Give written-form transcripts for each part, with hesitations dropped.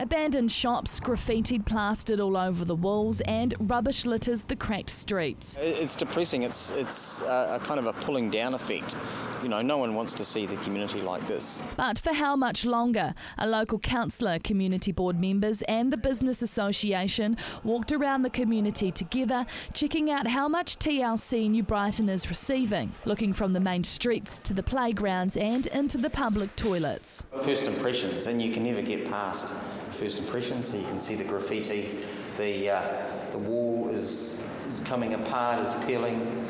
Abandoned shops, graffitied plastered all over the walls, and rubbish litters the cracked streets. It's depressing. It's a kind of a pulling down effect. You know, no one wants to see the community like this. But for how much longer? A local councillor, community board members and the business association walked around the community together, checking out how much TLC New Brighton is receiving, looking from the main streets to the playgrounds and into the public toilets. First impressions, and you can never get past the first impression. So you can see the graffiti, the wall is coming apart, is peeling.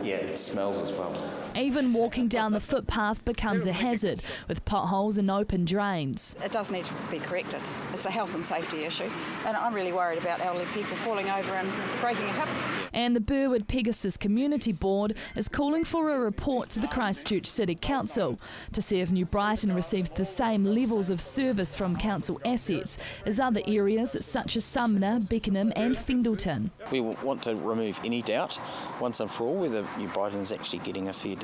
It smells as well. Even walking down the footpath becomes a hazard, with potholes and open drains. It does need to be corrected. It's a health and safety issue, and I'm really worried about elderly people falling over and breaking a hip. And the Burwood Pegasus Community Board is calling for a report to the Christchurch City Council to see if New Brighton receives the same levels of service from council assets as other areas such as Sumner, Beckenham and Fendleton. We want to remove any doubt once and for all whether New Brighton is actually getting a fair deal.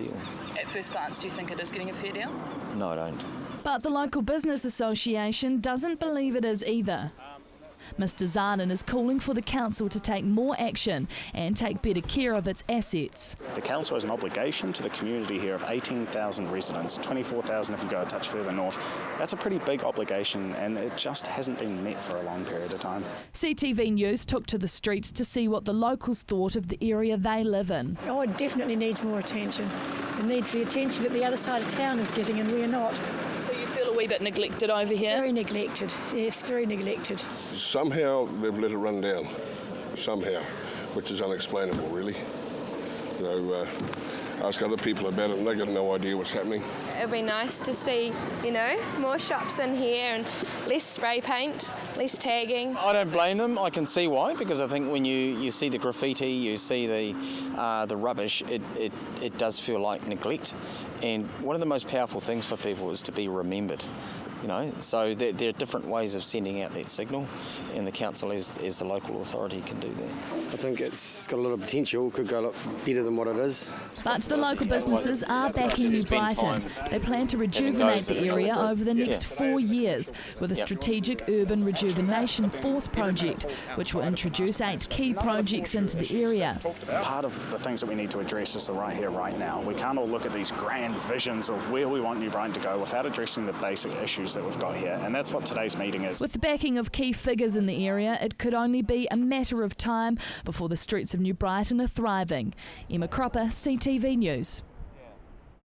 At first glance, do you think it is getting a fair deal? No, I don't. But the local business association doesn't believe it is either. Mr Zanen is calling for the council to take more action and take better care of its assets. The council has an obligation to the community here of 18,000 residents, 24,000 if you go a touch further north. That's a pretty big obligation, and it just hasn't been met for a long period of time. CTV News took to the streets to see what the locals thought of the area they live in. Oh, it definitely needs more attention. It needs the attention that the other side of town is getting, and we're not. So you feel a wee bit neglected over here? Very neglected, yes, very neglected. Somehow they've let it run down, somehow, which is unexplainable, really. You know, ask other people about it and they've got no idea what's happening. It'd be nice to see, more shops in here and less spray paint, less tagging. I don't blame them. I can see why, because I think when you see the graffiti, you see the rubbish, it does feel like neglect. And one of the most powerful things for people is to be remembered. So there are different ways of sending out that signal, and the council, as the local authority, can do that. I think it's got a lot of potential, could go a lot better than what it is. But the local businesses are backing New Brighton. They plan to rejuvenate the area over the next 4 years with a strategic urban rejuvenation force project, which will introduce 8 key projects into the area. Part of the things that we need to address is the right here, right now. We can't all look at these grand visions of where we want New Brighton to go without addressing the basic issues that we've got here, and that's what today's meeting is. With the backing of key figures in the area, it could only be a matter of time before the streets of New Brighton are thriving. Emma Cropper, CTV News.